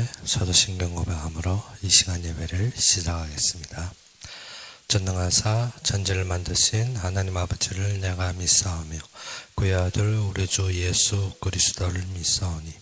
함께 사도신경 고백함으로 이 시간 예배를 시작하겠습니다. 전능하사 천지를 만드신 하나님 아버지를 내가 믿사오며 그의 아들 우리 주 예수 그리스도를 믿사오니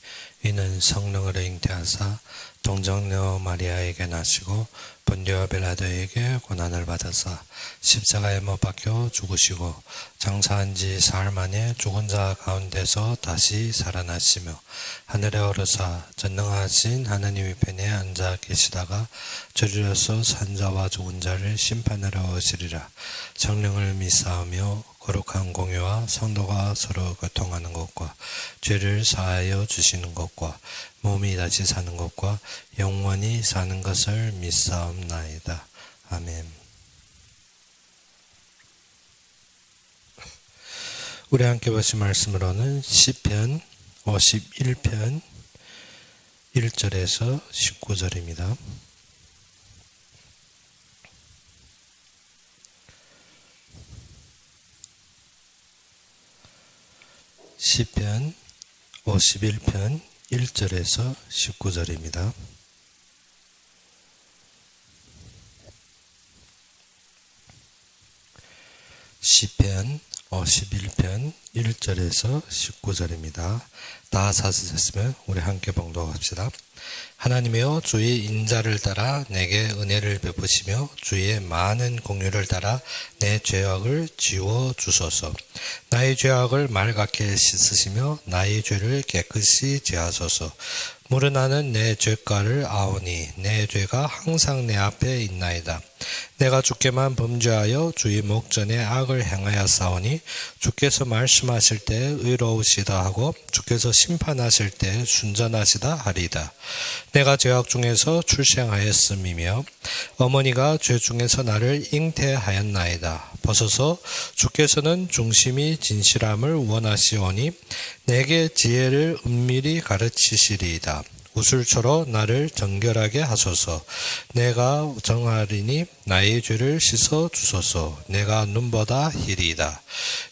이는 성령으로 잉태하사 동정녀 마리아에게 나시고 본디오 빌라도에게 고난을 받아사 십자가에 못 박혀 죽으시고 장사한 지 사흘 만에 죽은 자 가운데서 다시 살아나시며 하늘에 오르사 전능하신 하나님의 편에 앉아 계시다가 저리로서 산자와 죽은 자를 심판하러 오시리라. 성령을 믿사오며 거룩한 공유와 성도가 서로 교통하는 것과 죄를 사하여 주시는 것과 몸이 다시 사는 것과 영원히 사는 것을 믿사옵나이다. 아멘. 우리 함께 보신 말씀으로는 시편 51편 1절에서 19절입니다. 시편 51편 1절에서 19절입니다. 시편 51편 1절에서 19절입니다. 다 찾으셨으면 우리 함께 봉독합시다. 하나님이여 주의 인자를 따라 내게 은혜를 베푸시며 주의 많은 공유를 따라 내 죄악을 지워 주소서. 나의 죄악을 맑게 씻으시며 나의 죄를 깨끗이 제하소서. 무르나는 내 죄가를 아오니 내 죄가 항상 내 앞에 있나이다. 내가 주께만 범죄하여 주의 목전에 악을 행하여 싸우니 주께서 말씀하실 때 의로우시다 하고 주께서 심판하실 때 순전하시다 하리이다. 내가 죄악 중에서 출생하였음이며 어머니가 죄 중에서 나를 잉태하였나이다. 벗어서 주께서는 중심이 진실함을 원하시오니 내게 지혜를 은밀히 가르치시리이다. 우슬초로 나를 정결하게 하소서. 내가 정하리니 나의 죄를 씻어 주소서. 내가 눈보다 희리이다.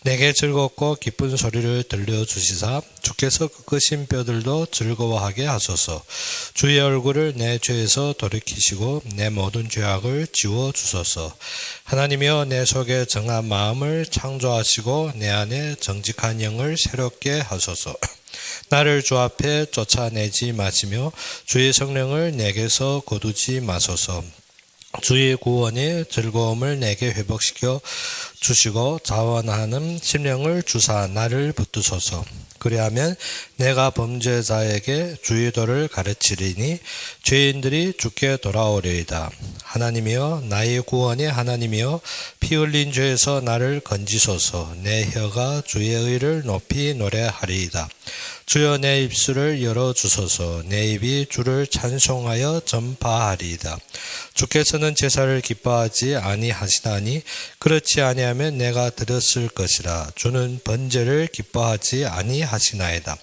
내게 즐겁고 기쁜 소리를 들려주시사 주께서 꺾으신 뼈들도 즐거워하게 하소서. 주의 얼굴을 내 죄에서 돌이키시고 내 모든 죄악을 지워 주소서. 하나님이여 내 속에 정한 마음을 창조하시고 내 안에 정직한 영을 새롭게 하소서. 나를 주 앞에 쫓아내지 마시며 주의 성령을 내게서 거두지 마소서. 주의 구원의 즐거움을 내게 회복시켜 주시고 자원하는 심령을 주사 나를 붙드소서. 그리하면 내가 범죄자에게 주의 도를 가르치리니 죄인들이 주께 돌아오리이다. 하나님이여 나의 구원의 하나님이여 피 흘린 죄에서 나를 건지소서. 내 혀가 주의 의를 높이 노래하리이다. 주여 내 입술을 열어주소서. 내 입이 주를 찬송하여 전파하리이다. 주께서는 제사를 기뻐하지 아니하시나니 그렇지 아니하면 내가 드렸을 것이라. 주는 번제를 기뻐하지 아니하시나이다.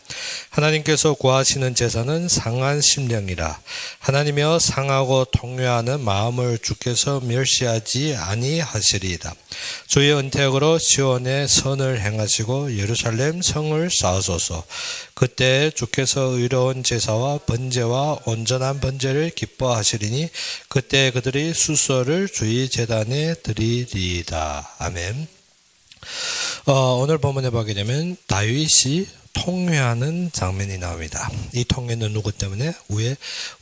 하나님께서 구하시는 제사는 상한 심령이라. 하나님이여 상하고 통회하는 마음을 주께서 멸시하지 아니하시리이다. 주의 은택으로 시온에 선을 행하시고 예루살렘 성을 쌓으소서. 그때 주께서 의로운 제사와 번제와 온전한 번제를 기뻐하시리니 그때 그들이 수소를 주의 제단에 드리리이다. 아멘. 오늘 본문에 보게 되면 다윗이 통회하는 장면이 나옵니다. 이 통회는 누구 때문에? 위에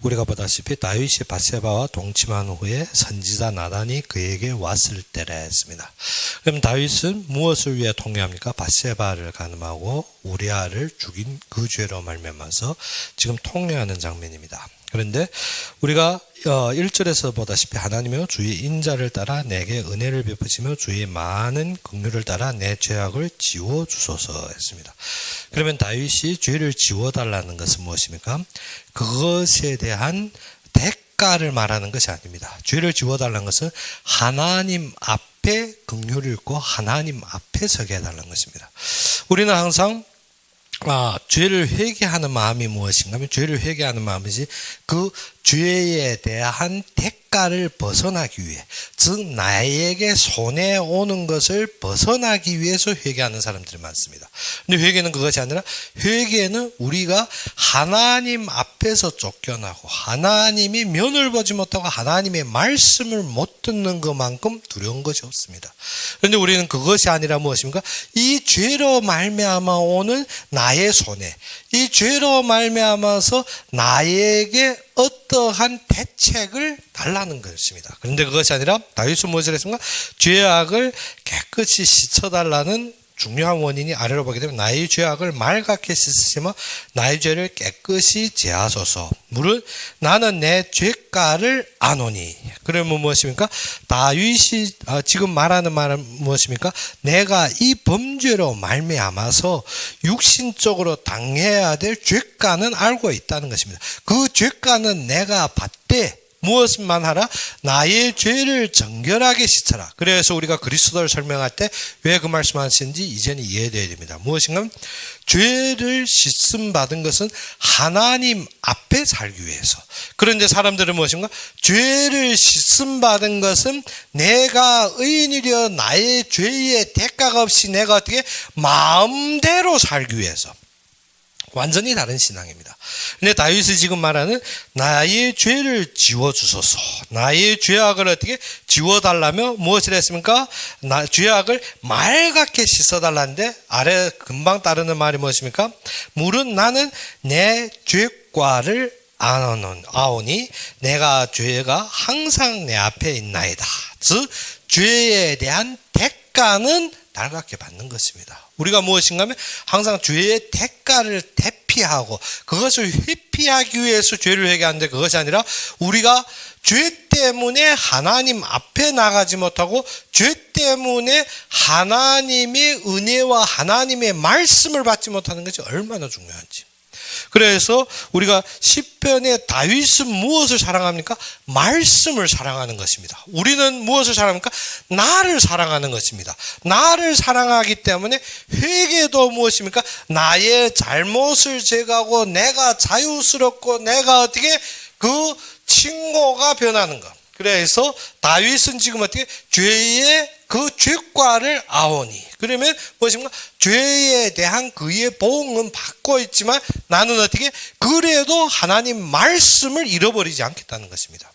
우리가 보다시피 다윗이 밧세바와 동침한 후에 선지자 나단이 그에게 왔을 때라 했습니다. 그럼 다윗은 무엇을 위해 통회합니까? 밧세바를 간음하고 우리아를 죽인 그 죄로 말미암아서 지금 통회하는 장면입니다. 그런데 우리가 1절에서 보다시피 하나님이여 주의 인자를 따라 내게 은혜를 베푸시며 주의 많은 긍휼을 따라 내 죄악을 지워주소서 했습니다. 그러면 다윗이 죄를 지워달라는 것은 무엇입니까? 그것에 대한 대가를 말하는 것이 아닙니다. 죄를 지워달라는 것은 하나님 앞에 긍휼을 있고 하나님 앞에 서게 해달라는 것입니다. 우리는 항상 죄를 회개하는 마음이 무엇인가 하면 죄를 회개하는 마음이지 그 죄에 대한 대가를 벗어나기 위해, 즉 나에게 손해 오는 것을 벗어나기 위해서 회개하는 사람들이 많습니다. 근데 회개는 그것이 아니라, 회개는 우리가 하나님 앞에서 쫓겨나고 하나님이 면을 보지 못하고 하나님의 말씀을 못 듣는 것만큼 두려운 것이 없습니다. 그런데 우리는 그것이 아니라 무엇입니까? 이 죄로 말미암아 오는 나의 손해, 이 죄로 말미암아서 나에게 어떠한 대책을 달라는 것입니다. 그런데 그것이 아니라 다윗은 무엇을 했습니까? 죄악을 깨끗이 씻어달라는 중요한 원인이 아래로 보게 되면, 나의 죄악을 맑게 씻으시며 나의 죄를 깨끗이 제하소서. 물은 나는 내 죄가를 아노니. 그러면 무엇입니까? 다윗이 지금 말하는 말은 무엇입니까? 내가 이 범죄로 말미암아서 육신적으로 당해야 될 죄가는 알고 있다는 것입니다. 그 죄가는 내가 받되 무엇만 하라? 나의 죄를 정결하게 씻어라. 그래서 우리가 그리스도를 설명할 때 왜 그 말씀 하시는지 이제는 이해되어야 됩니다. 무엇인가? 죄를 씻음 받은 것은 하나님 앞에 살기 위해서. 그런데 사람들은 무엇인가? 죄를 씻음 받은 것은 내가 의인이려 나의 죄의 대가가 없이 내가 어떻게 마음대로 살기 위해서. 완전히 다른 신앙입니다. 근데 다윗이 지금 말하는 나의 죄를 지워주소서, 나의 죄악을 어떻게 지워달라며 무엇을 했습니까? 죄악을 맑게 씻어달라는데 아래 금방 따르는 말이 무엇입니까? 물은 나는 내 죄과를 아오니 내가 죄가 항상 내 앞에 있나이다. 즉 죄에 대한 대가는 달갑게 받는 것입니다. 우리가 무엇인가 하면 항상 죄의 대가를 대피하고 그것을 회피하기 위해서 죄를 회개하는데, 그것이 아니라 우리가 죄 때문에 하나님 앞에 나가지 못하고 죄 때문에 하나님의 은혜와 하나님의 말씀을 받지 못하는 것이 얼마나 중요한지. 그래서 우리가 시편의 다윗은 무엇을 사랑합니까? 말씀을 사랑하는 것입니다. 우리는 무엇을 사랑합니까? 나를 사랑하는 것입니다. 나를 사랑하기 때문에 회개도 무엇입니까? 나의 잘못을 제거하고 내가 자유스럽고 내가 어떻게 그 친구가 변하는 것. 그래서 다윗은 지금 어떻게 죄의 그 죄과를 아오니. 그러면 무엇입니까? 죄에 대한 그의 보응은 받고 있지만 나는 어떻게 그래도 하나님 말씀을 잃어버리지 않겠다는 것입니다.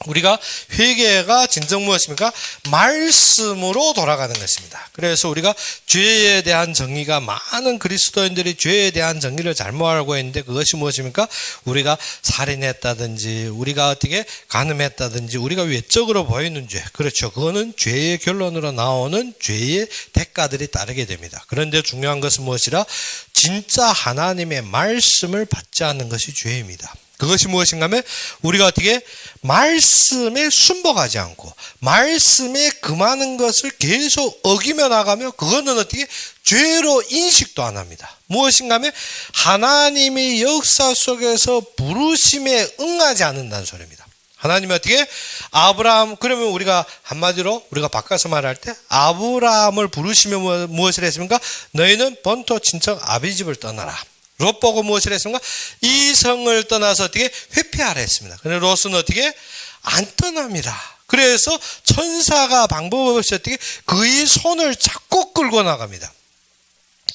우리가 회개가 진정 무엇입니까? 말씀으로 돌아가는 것입니다. 그래서 우리가 죄에 대한 정의가, 많은 그리스도인들이 죄에 대한 정의를 잘못 알고 있는데 그것이 무엇입니까? 우리가 살인했다든지 우리가 어떻게 간음했다든지 우리가 외적으로 보이는 죄, 그렇죠. 그거는 죄의 결론으로 나오는 죄의 대가들이 따르게 됩니다. 그런데 중요한 것은 무엇이라? 진짜 하나님의 말씀을 받지 않는 것이 죄입니다. 그것이 무엇인가 하면 우리가 어떻게 말씀에 순복하지 않고 말씀에 금하는 것을 계속 어기며 나가며, 그거는 어떻게 죄로 인식도 안 합니다. 무엇인가 하면 하나님의 역사 속에서 부르심에 응하지 않는다는 소리입니다. 하나님이 어떻게 아브라함, 그러면 우리가 한마디로 우리가 바꿔서 말할 때 아브라함을 부르시며 무엇을 했습니까? 너희는 본토 친척 아비집을 떠나라. 롯 보고 무엇을 했습니까? 이 성을 떠나서 어떻게 회피하라 했습니다. 그런데 롯은 어떻게 안 떠납니다. 그래서 천사가 방법 없이 어떻게 그의 손을 잡고 끌고 나갑니다.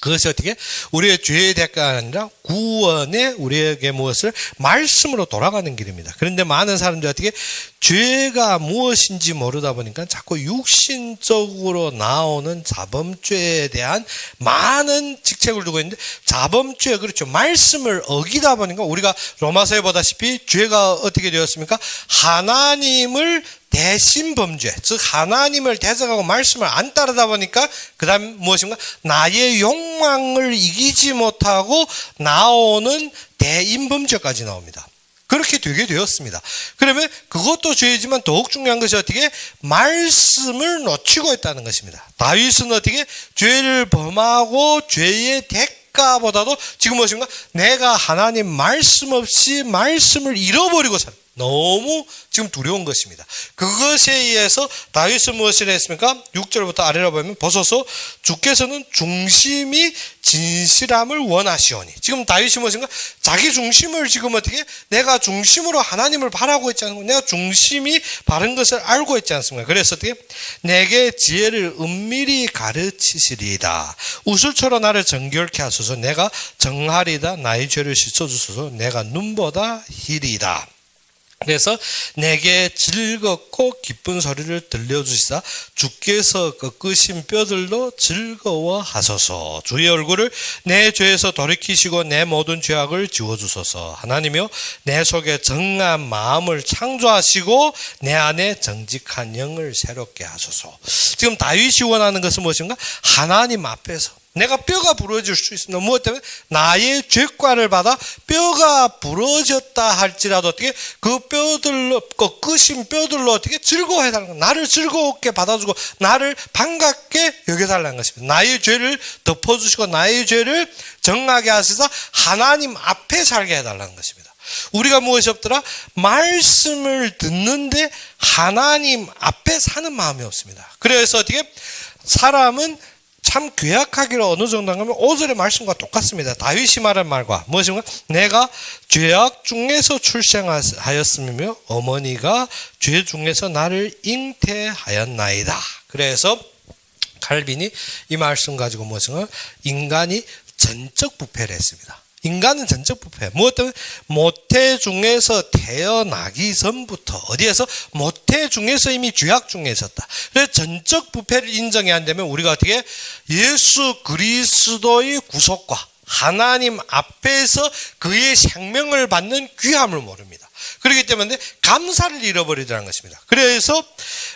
그것이 어떻게 우리의 죄의 대가가 아니라 구원의 우리에게 무엇을 말씀으로 돌아가는 길입니다. 그런데 많은 사람들이 어떻게 죄가 무엇인지 모르다 보니까 자꾸 육신적으로 나오는 자범죄에 대한 많은 직책을 두고 있는데, 자범죄, 그렇죠, 말씀을 어기다 보니까 우리가 로마서에 보다시피 죄가 어떻게 되었습니까? 하나님을 대신 범죄, 즉 하나님을 대적하고 말씀을 안 따르다 보니까 그 다음 무엇인가? 나의 욕망을 이기지 못하고 나오는 대인범죄까지 나옵니다. 그렇게 되게 되었습니다. 그러면 그것도 죄이지만 더욱 중요한 것이 어떻게 말씀을 놓치고 있다는 것입니다. 다윗은 어떻게 죄를 범하고 죄의 대가보다도 지금 무엇인가? 내가 하나님 말씀 없이 말씀을 잃어버리고 살아. 너무 지금 두려운 것입니다. 그것에 의해서 다윗은 무엇을 했습니까? 6절부터 아래로 보면 보소서 주께서는 중심이 진실함을 원하시오니. 지금 다윗이 무엇인가? 자기 중심을 지금 어떻게 내가 중심으로 하나님을 바라고 있지 않습니까? 내가 중심이 바른 것을 알고 있지 않습니까? 그래서 어떻게 내게 지혜를 은밀히 가르치시리이다. 우슬초로 나를 정결케 하소서. 내가 정하리다. 나의 죄를 씻어주소서. 내가 눈보다 희리이다. 그래서 내게 즐겁고 기쁜 소리를 들려주시사 주께서 꺾으신 뼈들로 즐거워하소서. 주의 얼굴을 내 죄에서 돌이키시고 내 모든 죄악을 지워주소서. 하나님이여 내 속에 정한 마음을 창조하시고 내 안에 정직한 영을 새롭게 하소서. 지금 다윗이 원하는 것은 무엇인가? 하나님 앞에서 내가 뼈가 부러질 수 있습니다. 무엇 때문에? 나의 죄과를 받아 뼈가 부러졌다 할지라도 어떻게 그 뼈들로 꺾으신 뼈들로 어떻게 즐거워해달라는 거예요. 나를 즐겁게 받아주고 나를 반갑게 여겨달라는 것입니다. 나의 죄를 덮어주시고 나의 죄를 정하게 하시사 하나님 앞에 살게 해달라는 것입니다. 우리가 무엇이 없더라? 말씀을 듣는데 하나님 앞에 사는 마음이 없습니다. 그래서 어떻게 사람은 참 괴악하기로 어느 정도 하면 5절의 말씀과 똑같습니다. 다윗이 말한 말과 무엇인가? 내가 죄악 중에서 출생하였으며 어머니가 죄 중에서 나를 잉태하였나이다. 그래서 칼빈이 이 말씀 가지고 무엇인가? 인간이 전적 부패를 했습니다. 인간은 전적 부패. 무엇 때문에? 모태 중에서 태어나기 전부터 어디에서? 모태 중에서 이미 죄악 중에 있었다. 그래서 전적 부패를 인정해야 한다면 우리가 어떻게? 예수 그리스도의 구속과 하나님 앞에서 그의 생명을 받는 귀함을 모릅니다. 그렇기 때문에 감사를 잃어버리더라는 것입니다. 그래서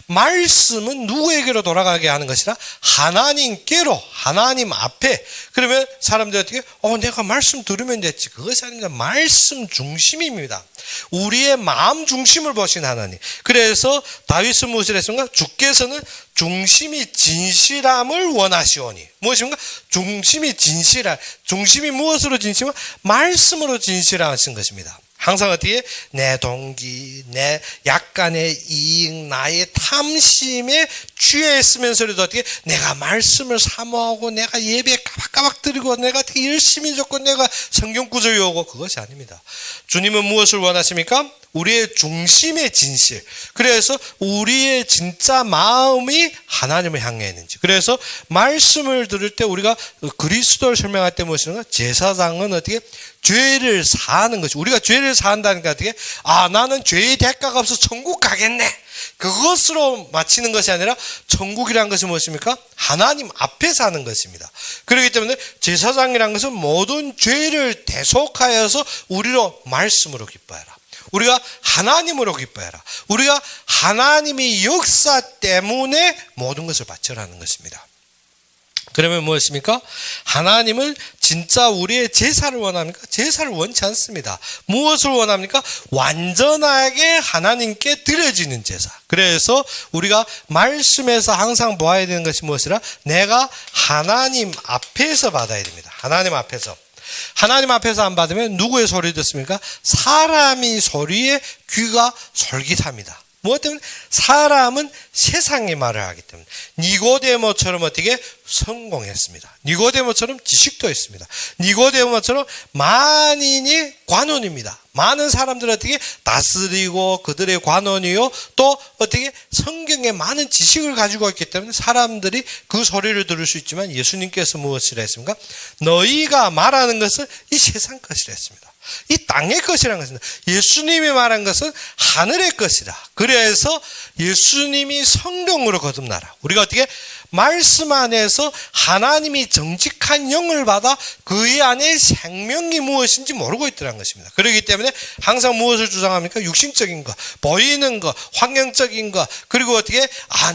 말씀은 누구에게로 돌아가게 하는 것이라? 하나님께로, 하나님 앞에. 그러면 사람들이 어떻게? 내가 말씀 들으면 됐지. 그것이 아닙니다. 말씀 중심입니다. 우리의 마음 중심을 보신 하나님. 그래서 다윗은 무엇을 했습니까? 주께서는 중심이 진실함을 원하시오니. 무엇입니까? 중심이 진실함. 중심이 무엇으로 진실함? 말씀으로 진실하신 것입니다. 항상 어떻게? 내 동기, 내 약간의 이익, 나의 탐심에 취해 있으면서도 어떻게? 내가 말씀을 사모하고 내가 예배 까박까박 드리고 내가 되게 열심히 줬고 내가 성경 구절 외우고 그것이 아닙니다. 주님은 무엇을 원하십니까? 우리의 중심의 진실. 그래서 우리의 진짜 마음이 하나님을 향해 있는지. 그래서 말씀을 들을 때 우리가 그리스도를 설명할 때 무엇인가? 제사장은 어떻게? 죄를 사하는 것이. 우리가 죄를 사한다니까 어떻게? 나는 죄의 대가가 없어 천국 가겠네. 그것으로 마치는 것이 아니라 천국이라는 것이 무엇입니까? 하나님 앞에 사는 것입니다. 그렇기 때문에 제사장이라는 것은 모든 죄를 대속하여서 우리로 말씀으로 기뻐해라. 우리가 하나님으로 기뻐해라. 우리가 하나님의 역사 때문에 모든 것을 바쳐라는 것입니다. 그러면 무엇입니까? 하나님은 진짜 우리의 제사를 원합니까? 제사를 원치 않습니다. 무엇을 원합니까? 완전하게 하나님께 드려지는 제사. 그래서 우리가 말씀에서 항상 보아야 되는 것이 무엇이라? 내가 하나님 앞에서 받아야 됩니다. 하나님 앞에서. 하나님 앞에서 안 받으면 누구의 소리 듣습니까? 사람이 소리에 귀가 솔깃합니다. 무엇 때문에? 사람은 세상의 말을 하기 때문에. 니고데모처럼 어떻게? 성공했습니다. 니고데모처럼 지식도 있습니다. 니고데모처럼 만인이 관원입니다. 많은 사람들 어떻게? 다스리고 그들의 관원이요. 또 어떻게? 성경에 많은 지식을 가지고 있기 때문에 사람들이 그 소리를 들을 수 있지만 예수님께서 무엇이라 했습니까? 너희가 말하는 것은 이 세상 것이라 했습니다. 이 땅의 것이라는 것입니다. 예수님이 말한 것은 하늘의 것이라. 그래서 예수님이 성령으로 거듭나라. 우리가 어떻게? 말씀 안에서 하나님이 정직한 영을 받아 그의 안에 생명이 무엇인지 모르고 있더라는 것입니다. 그렇기 때문에 항상 무엇을 주장합니까? 육신적인 것, 보이는 것, 환경적인 것, 그리고 어떻게?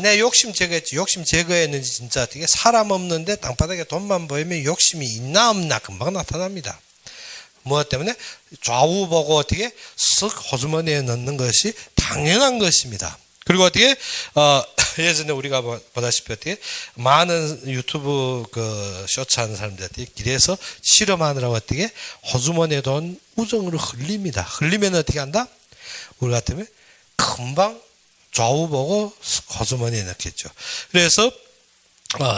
내 욕심 제거했지. 욕심 제거했는지 진짜 어떻게? 사람 없는데 땅바닥에 돈만 보이면 욕심이 있나 없나 금방 나타납니다. 무엇 때문에? 좌우 보고 어떻게? 쓱 호주머니에 넣는 것이 당연한 것입니다. 그리고 어떻게? 예전에 우리가 보다시피 어떻게? 많은 유튜브 쇼츠 하는 사람들한테 길에서 실험하느라고 어떻게? 호주머니에 돈 우정으로 흘립니다. 흘리면 어떻게 한다? 우리 같으면 금방 좌우 보고 호주머니에 넣겠죠. 그래서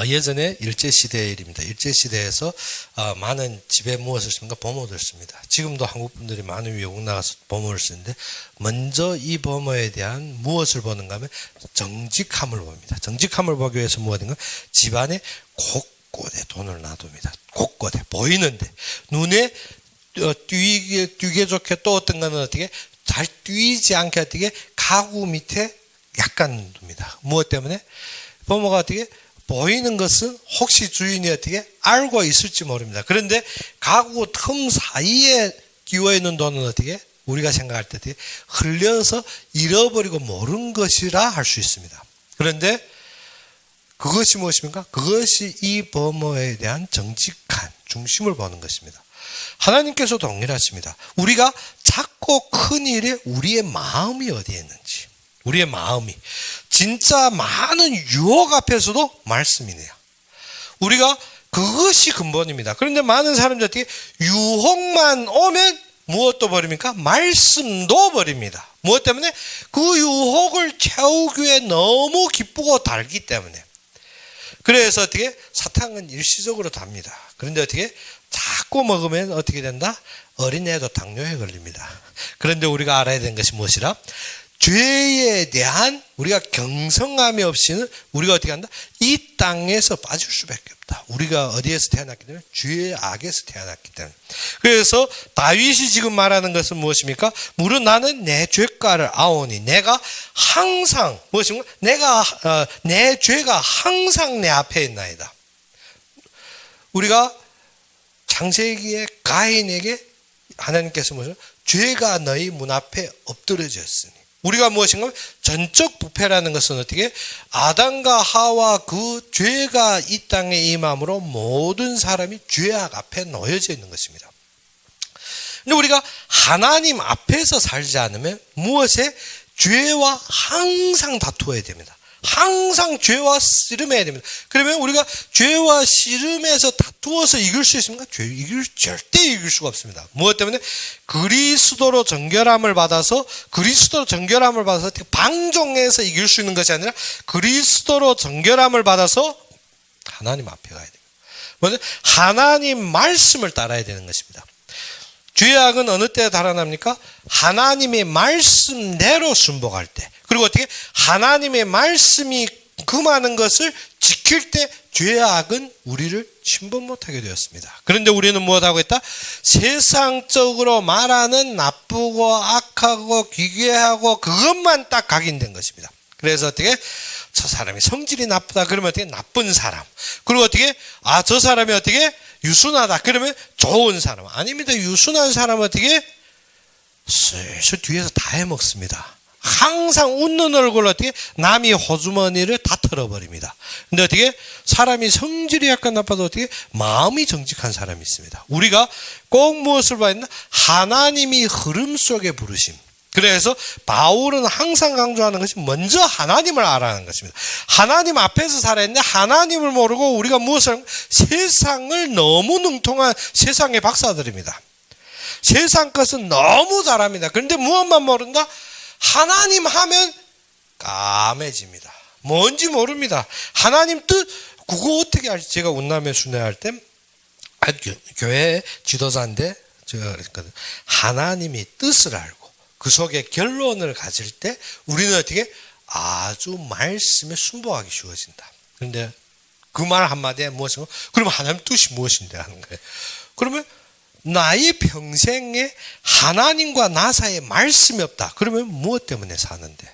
예전에 일제시대의 일입니다. 일제시대에서 많은 집에 무엇을 씁니까? 범어를 씁니다. 지금도 한국 분들이 많은 외국 나가서 범어를 쓰는데 먼저 이 범어에 대한 무엇을 보는가 하면 정직함을 봅니다. 정직함을 보기 위해서 무엇인가? 집안에 곳곳에 돈을 놔둡니다. 곳곳에 보이는데 눈에 띄게 좋게 또 어떤 거는 어떻게 잘 띄지 않게 어떻게 가구 밑에 약간 둡니다. 무엇 때문에? 범어가 어떻게 보이는 것은 혹시 주인이 어떻게 알고 있을지 모릅니다. 그런데 가구 틈 사이에 끼워 있는 돈은 어떻게 우리가 생각할 때 어떻게 흘려서 잃어버리고 모른 것이라 할 수 있습니다. 그런데 그것이 무엇입니까? 그것이 이 범어에 대한 정직한 중심을 보는 것입니다. 하나님께서 동일하십니다. 우리가 작고 큰 일에 우리의 마음이 어디에 있는지, 우리의 마음이 진짜 많은 유혹 앞에서도 말씀이네요. 우리가 그것이 근본입니다. 그런데 많은 사람들이 어떻게 유혹만 오면 무엇도 버립니까? 말씀도 버립니다. 무엇 때문에? 그 유혹을 채우기 위해 너무 기쁘고 달기 때문에. 그래서 어떻게 사탕은 일시적으로 답니다. 그런데 어떻게 자꾸 먹으면 어떻게 된다? 어린애도 당뇨에 걸립니다. 그런데 우리가 알아야 되는 것이 무엇이라? 죄에 대한 우리가 경성함이 없이는 우리가 어떻게 한다? 이 땅에서 빠질 수밖에 없다. 우리가 어디에서 태어났기 때문에? 죄의 악에서 태어났기 때문에. 그래서 다윗이 지금 말하는 것은 무엇입니까? 무릇 나는 내 죄가를 아오니 내가 항상 무엇입니까? 내 죄가 항상 내 앞에 있나이다. 우리가 창세기에 가인에게 하나님께서 무슨 죄가 너희 문 앞에 엎드려졌으니 우리가 무엇인가? 전적 부패라는 것은 어떻게? 아담과 하와 그 죄가 이 땅에 임함으로 모든 사람이 죄악 앞에 놓여져 있는 것입니다. 근데 우리가 하나님 앞에서 살지 않으면 무엇에? 죄와 항상 다투어야 됩니다. 항상 죄와 씨름해야 됩니다. 그러면 우리가 죄와 씨름에서 다투어서 이길 수 있습니까? 절대 이길 수가 없습니다. 무엇 때문에? 그리스도로 정결함을 받아서 방종해서 이길 수 있는 것이 아니라 그리스도로 정결함을 받아서 하나님 앞에 가야 됩니다. 먼저 하나님 말씀을 따라야 되는 것입니다. 죄악은 어느 때 달아납니까? 하나님의 말씀대로 순복할 때. 그리고 어떻게? 하나님의 말씀이 금하는 것을 지킬 때 죄악은 우리를 침범 못하게 되었습니다. 그런데 우리는 무엇하고 있다? 세상적으로 말하는 나쁘고 악하고 기괴하고 그것만 딱 각인된 것입니다. 그래서 어떻게? 저 사람이 성질이 나쁘다 그러면 어떻게? 나쁜 사람. 그리고 어떻게? 저 사람이 어떻게? 유순하다 그러면 좋은 사람. 아닙니다. 유순한 사람은 어떻게? 슬슬 뒤에서 다 해먹습니다. 항상 웃는 얼굴로 어떻게? 남이 호주머니를 다 털어버립니다. 근데 어떻게? 사람이 성질이 약간 나빠도 어떻게? 마음이 정직한 사람이 있습니다. 우리가 꼭 무엇을 봐야 했나? 하나님이 흐름 속에 부르심. 그래서 바울은 항상 강조하는 것이 먼저 하나님을 알아가는 것입니다. 하나님 앞에서 살아야 했는데 하나님을 모르고 우리가 무엇을 하는? 세상을 너무 능통한 세상의 박사들입니다. 세상 것은 너무 잘합니다. 그런데 무엇만 모른다? 하나님 하면 까매집니다. 뭔지 모릅니다. 하나님 뜻 그거 어떻게 알지? 제가 운남에 순회할 때 교회 지도자인데 제가 그랬거든요. 하나님이 뜻을 알고 그 속에 결론을 가질 때 우리는 어떻게 아주 말씀에 순복하기 쉬워진다. 그런데 그 말 한마디에 무엇인가? 그러면 하나님 뜻이 무엇인데 하는 거예요. 그러면 나의 평생에 하나님과 나 사이에 말씀이 없다. 그러면 무엇 때문에 사는데?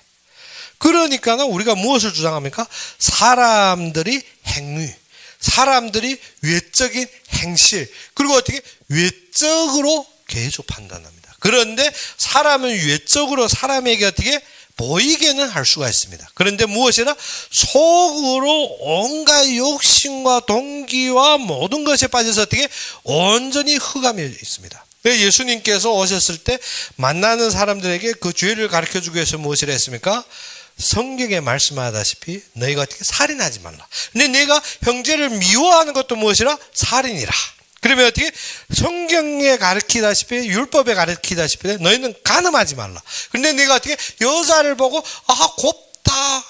그러니까 우리가 무엇을 주장합니까? 사람들이 행위, 사람들이 외적인 행실, 그리고 어떻게 외적으로 계속 판단합니다. 그런데 사람은 외적으로 사람에게 어떻게 보이게는 할 수가 있습니다. 그런데 무엇이라 속으로 온갖 욕심과 동기와 모든 것에 빠져서 어떻게 온전히 흑암에 있습니다. 예수님께서 오셨을 때 만나는 사람들에게 그 죄를 가르쳐주기 위해서 무엇이라 했습니까? 성경에 말씀하다시피 너희가 어떻게 살인하지 말라. 근데 내가 형제를 미워하는 것도 무엇이라? 살인이라. 그러면 어떻게 성경에 가르치다시피 율법에 가르치다시피 너희는 간음하지 말라. 그런데 네가 어떻게 여자를 보고 곱다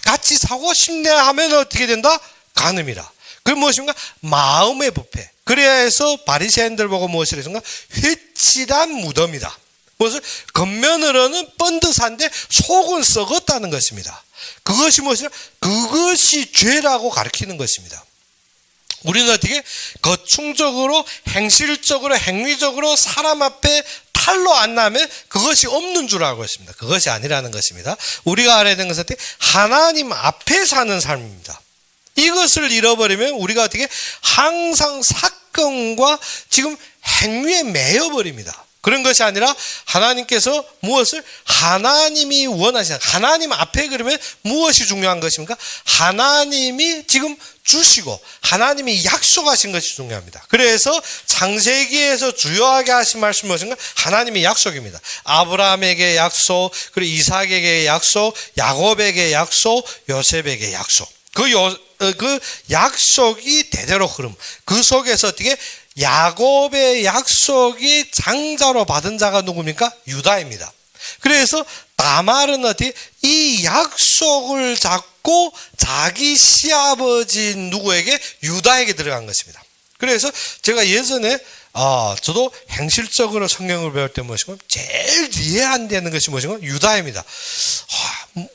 같이 사고 싶네 하면 어떻게 된다? 간음이라. 그게 무엇인가? 마음의 부패. 그래서 바리새인들 보고 무엇이라 했는가? 회칠한 무덤이다. 무엇을? 겉면으로는 번듯한데 속은 썩었다는 것입니다. 그것이 무엇이냐? 그것이 죄라고 가르치는 것입니다. 우리는 어떻게 거충적으로 행실적으로 행위적으로 사람 앞에 탈로 안 나면 그것이 없는 줄 알고 있습니다. 그것이 아니라는 것입니다. 우리가 알아야 되는 것은 어떻게 하나님 앞에 사는 삶입니다. 이것을 잃어버리면 우리가 어떻게 항상 사건과 지금 행위에 매여버립니다. 그런 것이 아니라 하나님께서 무엇을 하나님이 원하시는 하나님 앞에 그러면 무엇이 중요한 것입니까? 하나님이 지금 주시고 하나님이 약속하신 것이 중요합니다. 그래서 창세기에서 주요하게 하신 말씀은 무엇인가? 하나님의 약속입니다. 아브라함에게 약속, 그리고 이삭에게 약속, 야곱에게 약속, 요셉에게 약속. 그 약속이 대대로 흐름. 그 속에서 어떻게 야곱의 약속이 장자로 받은 자가 누굽니까? 유다입니다. 그래서 다말은 어떻게 이 약속을 잡고 자기 시아버지 누구에게? 유다에게 들어간 것입니다. 그래서 제가 예전에 저도 행실적으로 성경을 배울 때 무엇이고 제일 이해 안 되는 것이 무엇이고 유다입니다.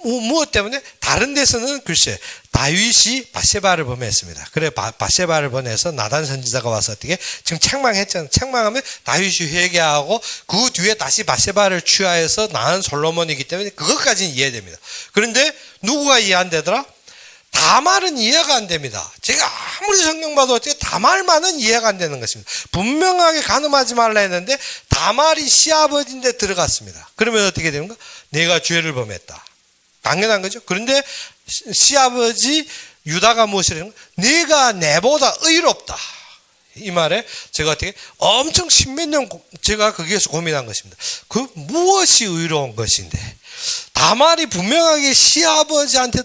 무엇 때문에? 다른 데서는 글쎄 다윗이 바세바를 범했습니다. 그래 바세바를 범해서 나단 선지자가 와서 어떻게 지금 책망했잖아요. 책망하면 다윗이 회개하고 그 뒤에 다시 바세바를 취하해서 낳은 솔로몬이기 때문에 그것까지는 이해됩니다. 그런데 누구가 이해 안 되더라? 다말은 이해가 안 됩니다. 제가 아무리 성경 봐도 어떻게 다말만은 이해가 안 되는 것입니다. 분명하게 간음하지 말라 했는데 다말이 시아버지인데 들어갔습니다. 그러면 어떻게 됩니까? 내가 죄를 범했다. 당연한 거죠. 그런데 시아버지 유다가 무엇이라는 거예요? 네가 내보다 의롭다. 이 말에 제가 어떻게 엄청 십몇 년 제가 거기에서 고민한 것입니다. 그 무엇이 의로운 것인데 다말이 분명하게 시아버지한테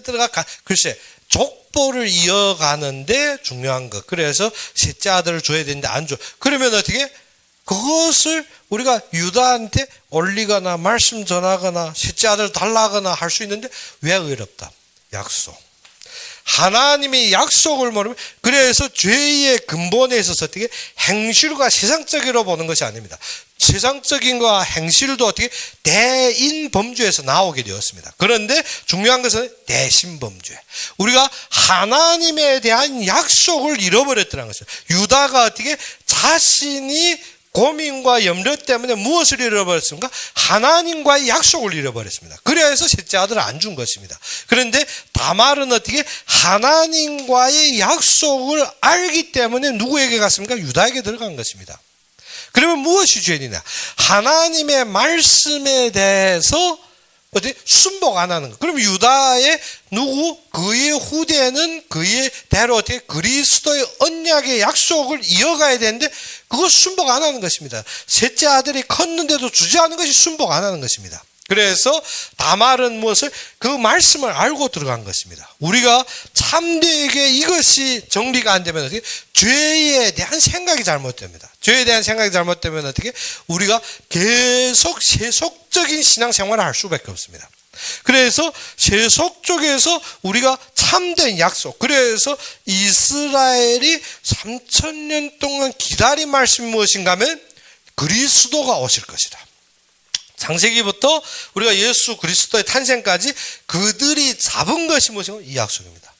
글쎄 족보를 이어가는데 중요한 것. 그래서 셋째 아들을 줘야 되는데 안 줘. 그러면 어떻게 그것을 우리가 유다한테 올리거나 말씀 전하거나 셋째 아들 달라거나 할 수 있는데 왜 의롭다? 약속. 하나님의 약속을 모르면 그래서 죄의 근본에 있어서 어떻게 행실과 세상적으로 보는 것이 아닙니다. 세상적인 것과 행실도 어떻게 대인 범주에서 나오게 되었습니다. 그런데 중요한 것은 대신 범죄. 우리가 하나님에 대한 약속을 잃어버렸다는 것입니다. 유다가 어떻게 자신이 고민과 염려 때문에 무엇을 잃어버렸습니까? 하나님과의 약속을 잃어버렸습니다. 그래서 셋째 아들을 안 준 것입니다. 그런데 다말은 어떻게 하나님과의 약속을 알기 때문에 누구에게 갔습니까? 유다에게 들어간 것입니다. 그러면 무엇이 죄이냐? 하나님의 말씀에 대해서 어떻게 순복 안 하는 거. 그럼 유다의 그의 후대는 그의 대로 어떻게 그리스도의 언약의 약속을 이어가야 되는데 그거 순복 안 하는 것입니다. 셋째 아들이 컸는데도 주지 않은 것이 순복 안 하는 것입니다. 그래서 다말은 무엇을? 그 말씀을 알고 들어간 것입니다. 우리가 참되게 이것이 정리가 안 되면 어떻게? 죄에 대한 생각이 잘못됩니다. 죄에 대한 생각이 잘못되면 어떻게? 우리가 계속 세속적인 신앙생활을 할 수밖에 없습니다. 그래서 세속 쪽에서 우리가 참된 약속, 그래서 이스라엘이 3000년 동안 기다린 말씀이 무엇인가 하면 그리스도가 오실 것이다. 창세기부터 우리가 예수 그리스도의 탄생까지 그들이 잡은 것이 무엇인가? 이 약속입니다.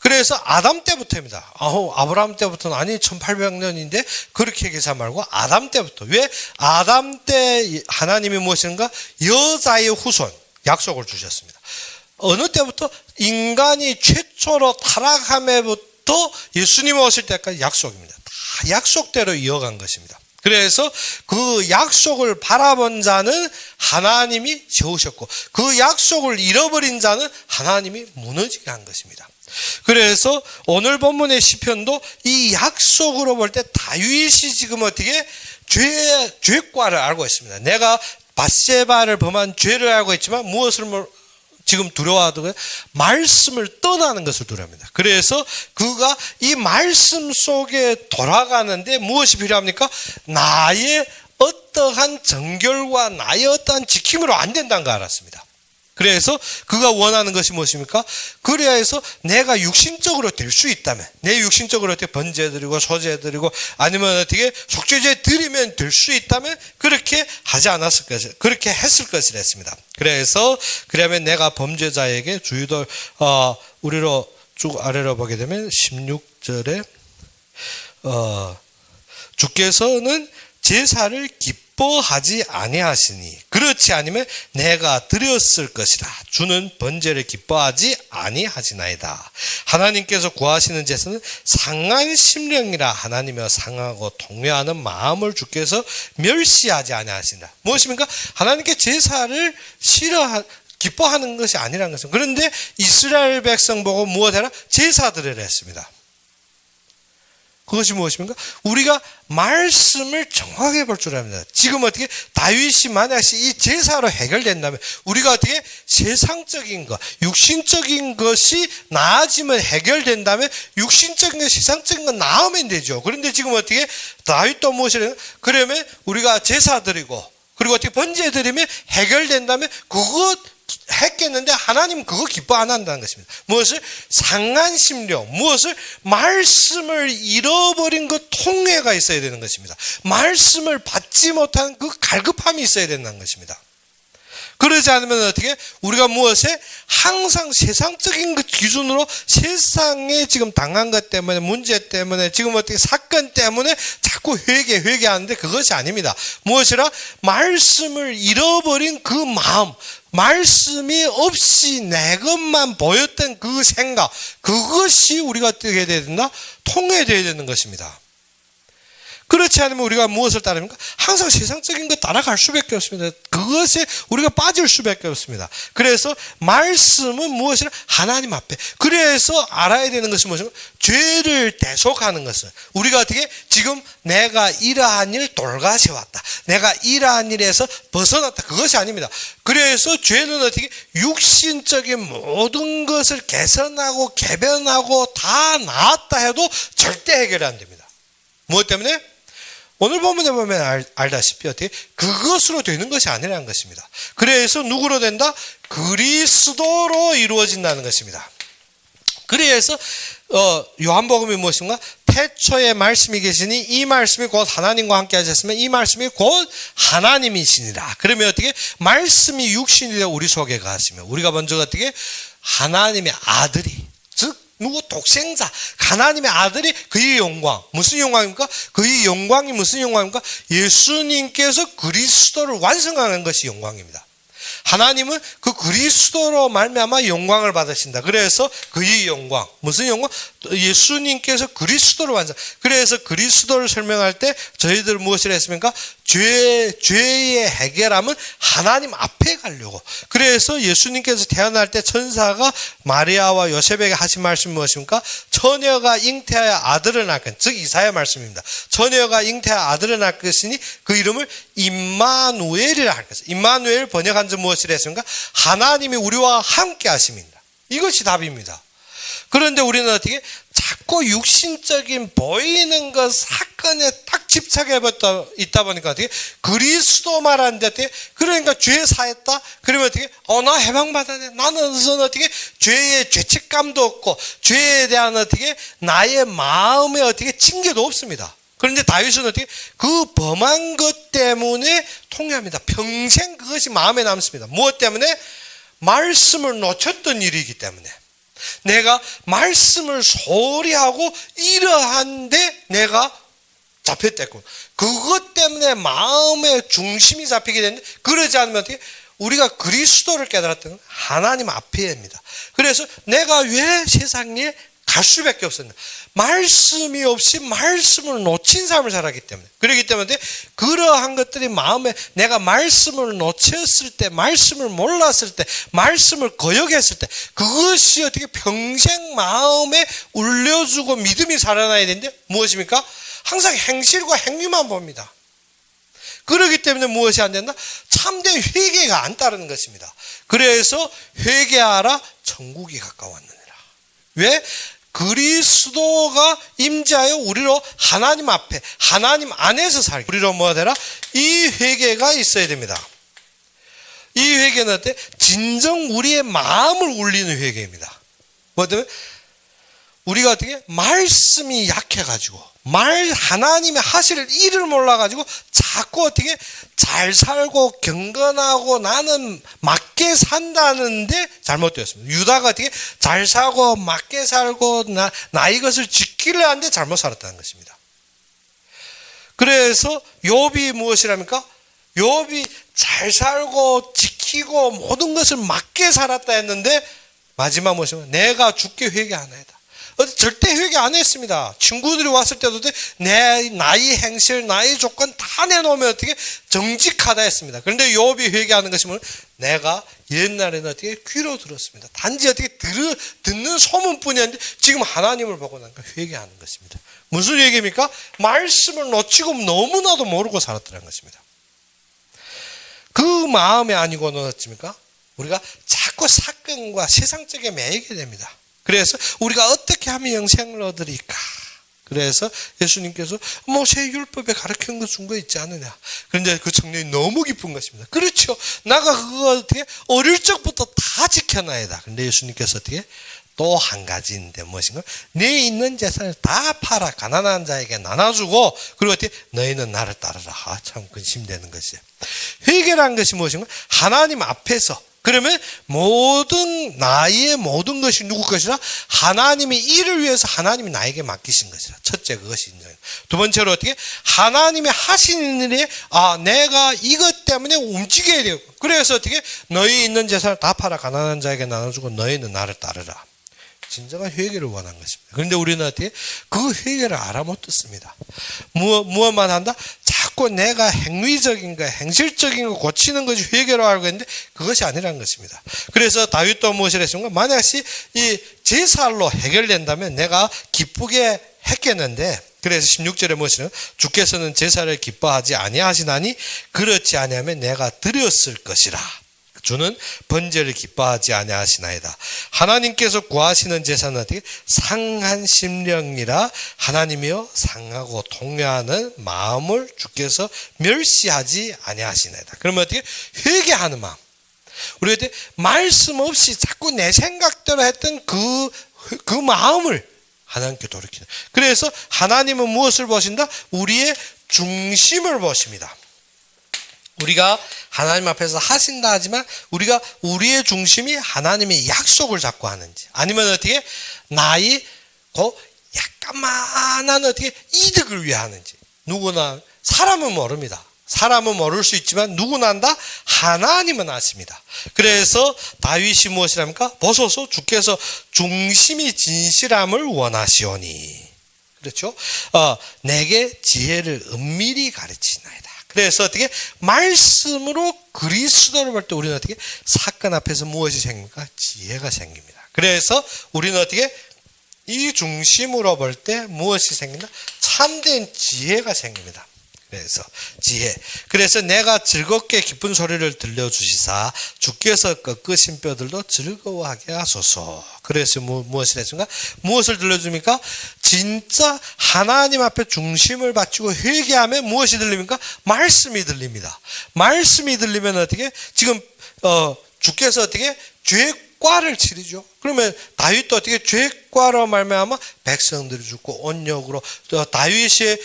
그래서 아담 때부터입니다. 아브라함 때부터는 아니 1800년인데 그렇게 계산 말고 아담 때부터. 왜? 아담 때 하나님이 무엇인가? 여자의 후손 약속을 주셨습니다. 어느 때부터? 인간이 최초로 타락함에부터 예수님 오실 때까지 약속입니다. 다 약속대로 이어간 것입니다. 그래서 그 약속을 바라본 자는 하나님이 세우셨고 그 약속을 잃어버린 자는 하나님이 무너지게 한 것입니다. 그래서 오늘 본문의 시편도 이 약속으로 볼 때 다윗이 지금 어떻게 죄과를 알고 있습니다. 내가 밧세바를 범한 죄를 알고 있지만 무엇을 지금 두려워하던 말씀을 떠나는 것을 두려워합니다. 그래서 그가 이 말씀 속에 돌아가는데 무엇이 필요합니까? 나의 어떠한 정결과 나의 어떠한 지킴으로 안 된다는 걸 알았습니다. 그래서 그가 원하는 것이 무엇입니까? 그래야 해서 내가 육신적으로 될 수 있다면, 내 육신적으로 어떻게 번제 드리고 소제 드리고 아니면 어떻게 속죄제 드리면 될 수 있다면 그렇게 하지 않았을 것을, 그렇게 했을 것을 했습니다. 그래서 그러면 내가 범죄자에게 주의도 우리로 쭉 아래로 보게 되면 16절에 주께서는 제사를 기뻐하지 아니하시니 그렇지 아니면 내가 드렸을 것이라. 주는 번제를 기뻐하지 아니하시나이다. 하나님께서 구하시는 제사는 상한 심령이라. 하나님과 상하고 동요하는 마음을 주께서 멸시하지 아니하신다. 무엇입니까? 하나님께 제사를 기뻐하는 것이 아니라는 것은. 그런데 이스라엘 백성 보고 무엇해라? 제사 드리라 했습니다. 그것이 무엇입니까? 우리가 말씀을 정확하게 볼 줄 압니다. 지금 어떻게 다윗이 만약에 이 제사로 해결된다면 우리가 어떻게 세상적인 것, 육신적인 것이 나아지면 해결된다면 육신적인 것, 세상적인 것 나으면 되죠. 그런데 지금 어떻게 다윗도 무엇이래요? 그러면 우리가 제사 드리고 그리고 어떻게 번제 드리면 해결된다면 그것 했겠는데 하나님은 그거 기뻐 안 한다는 것입니다. 무엇을? 상한 심령, 무엇을? 말씀을 잃어버린 그 통회가 있어야 되는 것입니다. 말씀을 받지 못한 그 갈급함이 있어야 된다는 것입니다. 그러지 않으면 어떻게? 우리가 무엇에? 항상 세상적인 그 기준으로 세상에 지금 당한 것 때문에, 문제 때문에, 지금 어떻게 사건 때문에 자꾸 회개하는데 그것이 아닙니다. 무엇이라? 말씀을 잃어버린 그 마음, 말씀이 없이 내 것만 보였던 그 생각, 그것이 우리가 어떻게 해야 된다? 통해져야 되는 것입니다. 그렇지 않으면 우리가 무엇을 따릅니까? 항상 세상적인 것 따라갈 수밖에 없습니다. 그것에 우리가 빠질 수밖에 없습니다. 그래서 말씀은 무엇이라? 하나님 앞에. 그래서 알아야 되는 것이 무엇인가? 죄를 대속하는 것은 우리가 어떻게 지금 내가 이러한 일 돌가세웠다, 내가 이러한 일에서 벗어났다, 그것이 아닙니다. 그래서 죄는 어떻게 육신적인 모든 것을 개선하고 개변하고 다 나았다 해도 절대 해결이 안 됩니다. 무엇 때문에? 오늘 본문에 보면 알다시피 어떻게 그것으로 되는 것이 아니라는 것입니다. 그래서 누구로 된다? 그리스도로 이루어진다는 것입니다. 그래서 요한복음이 무엇인가? 태초에 말씀이 계시니 이 말씀이 곧 하나님과 함께 하셨으면 이 말씀이 곧 하나님이시니라. 그러면 어떻게? 말씀이 육신이 되어 우리 속에 가시면 우리가 먼저 어떻게? 하나님의 아들이, 즉 누구? 독생자, 하나님의 아들이 그의 영광, 무슨 영광입니까? 그의 영광이 무슨 영광입니까? 예수님께서 그리스도를 완성하는 것이 영광입니다. 하나님은 그 그리스도로 말미암아 영광을 받으신다. 그래서 그의 영광, 무슨 영광? 예수님께서 그리스도를 완성. 그래서 그리스도를 설명할 때 저희들 무엇을 했습니까? 죄의 해결함은 하나님 앞에 가려고. 그래서 예수님께서 태어날 때 천사가 마리아와 요셉에게 하신 말씀이 무엇입니까? 처녀가 잉태하여 아들을 낳을 것, 즉 이사야 말씀입니다. 처녀가 잉태하여 아들을 낳을 것이니 그 이름을 임마누엘이라 할 것이다. 임마누엘 번역한 지 무엇이라 했습니까? 하나님이 우리와 함께 하심입니다. 이것이 답입니다. 그런데 우리는 어떻게 자꾸 육신적인 보이는 것 사건에 딱 집착해 있다 보니까 어떻게 그리스도 말하는데 어떻게 그러니까 죄 사했다 그러면 어떻게 나 해방받아야 돼. 나는 어떻게 죄의 죄책감도 없고 죄에 대한 어떻게 나의 마음에 어떻게 징계도 없습니다. 그런데 다윗은 어떻게 그 범한 것 때문에 통회합니다. 평생 그것이 마음에 남습니다. 무엇 때문에? 말씀을 놓쳤던 일이기 때문에. 내가 말씀을 소홀히 하고 이러한데 내가 잡혔댔고 그것 때문에 마음의 중심이 잡히게 되는데 그러지 않으면 어떻게 우리가 그리스도를 깨달았던 하나님 앞에입니다. 그래서 내가 왜 세상에 갈 수밖에 없었나? 말씀이 없이 말씀을 놓친 삶을 살았기 때문에. 그렇기 때문에 그러한 것들이 마음에 내가 말씀을 놓쳤을 때, 말씀을 몰랐을 때, 말씀을 거역했을 때 그것이 어떻게 평생 마음에 울려주고 믿음이 살아나야 되는데 무엇입니까? 항상 행실과 행위만 봅니다. 그렇기 때문에 무엇이 안 된다? 참된 회개가 안 따르는 것입니다. 그래서 회개하라 천국이 가까웠느니라. 왜? 그리스도가 임재하여 우리로 하나님 앞에 하나님 안에서 살기, 우리로 뭐가 되라? 이 회개가 있어야 됩니다. 이 회개는 어때? 진정 우리의 마음을 울리는 회개입니다. 뭐 때문에? 우리가 어떻게? 말씀이 약해가지고 하나님의 하실 일을 몰라가지고 자꾸 어떻게 잘 살고 경건하고 나는 맞게 산다는데 잘못되었습니다. 유다가 어떻게 잘 살고 맞게 살고 나 이것을 지키려 하는데 잘못 살았다는 것입니다. 그래서 욥이 무엇이랍니까? 욥이 잘 살고 지키고 모든 것을 맞게 살았다 했는데 마지막 무엇이냐면 내가 죽게 회개하나이다. 절대 회개 안 했습니다. 친구들이 왔을 때도 내 나이 행실 나이 조건 다 내놓으면 어떻게 정직하다 했습니다. 그런데 욥이 회개하는 것이 뭐냐? 내가 옛날에는 어떻게 귀로 들었습니다. 단지 어떻게 듣는 소문뿐이었는데 지금 하나님을 보고 나니까 회개하는 것입니다. 무슨 얘기입니까? 말씀을 놓치고 너무나도 모르고 살았다는 것입니다. 그 마음이 아니고는 어찌입니까? 우리가 자꾸 사건과 세상적에 매이게 됩니다. 그래서 우리가 어떻게 하면 영생을 얻으리까? 그래서 예수님께서 모세 율법에 가르친 거 준 거 있지 않느냐? 그런데 그 청년이 너무 기쁜 것입니다. 그렇죠. 나가 그거 어떻게 어릴 적부터 다 지켜놔야다. 그런데 예수님께서 어떻게 또 한 가지인데 무엇인가? 네 있는 재산을 다 팔아 가난한 자에게 나눠주고 그리고 어떻게 너희는 나를 따르라. 참 근심되는 것이에요. 회개라는 것이 무엇인가? 하나님 앞에서 그러면 나의 모든 것이 누구 것이라? 하나님의 일을 위해서 하나님이 나에게 맡기신 것이라. 첫째 그것이 인정해요. 두 번째로 어떻게? 하나님이 하시는 일에 내가 이것 때문에 움직여야 돼요. 그래서 어떻게? 너희 있는 재산을 다 팔아 가난한 자에게 나눠주고 너희는 나를 따르라. 진정한 회개를 원한 것입니다. 그런데 우리는 어떻게? 그 회개를 알아 못 듣습니다. 무엇만 한다? 자꾸 내가 행위적인 거, 행실적인 거 고치는 것이 회개로 알고 있는데 그것이 아니라는 것입니다. 그래서 다윗도 무엇을 했습니까? 만약에 이 제살로 해결된다면 내가 기쁘게 했겠는데 그래서 16절에 무엇이냐? 주께서는 제사를 기뻐하지 아니하시나니 그렇지 아니하면 내가 드렸을 것이라. 주는 번제를 기뻐하지 아니하시나이다. 하나님께서 구하시는 제사는 어떻게? 상한 심령이라 하나님이여 상하고 통회하는 마음을 주께서 멸시하지 아니하시나이다. 그러면 어떻게? 회개하는 마음. 우리가 말씀 없이 자꾸 내 생각대로 했던 그 마음을 하나님께 돌이키는. 그래서 하나님은 무엇을 보신다? 우리의 중심을 보십니다. 우리가 하나님 앞에서 하신다 하지만 우리가 우리의 중심이 하나님의 약속을 잡고 하는지 아니면 어떻게 나의 약간만한 어떻게 이득을 위해 하는지 누구나 사람은 모릅니다. 사람은 모를 수 있지만 누구나 안다? 하나님은 아십니다. 그래서 다윗이 무엇이랍니까? 보소서 주께서 중심이 진실함을 원하시오니 그렇죠? 내게 지혜를 은밀히 가르치나이다. 그래서 어떻게 말씀으로 그리스도를 볼 때 우리는 어떻게 사건 앞에서 무엇이 생깁니까? 지혜가 생깁니다. 그래서 우리는 어떻게 이 중심으로 볼 때 무엇이 생긴다? 참된 지혜가 생깁니다. 그래서 지혜. 그래서 내가 즐겁게 기쁜 소리를 들려주시사 주께서 꺾으신 뼈들도 즐거워하게 하소서. 그래서 무엇을 했습니까? 무엇을 들려줍니까? 진짜 하나님 앞에 중심을 바치고 회개하면 무엇이 들립니까? 말씀이 들립니다. 말씀이 들리면 어떻게? 지금 주께서 어떻게? 죄과를 치르죠. 그러면 다윗도 어떻게 죄과로 말미암아 백성들이 죽고 온역으로 또 다윗의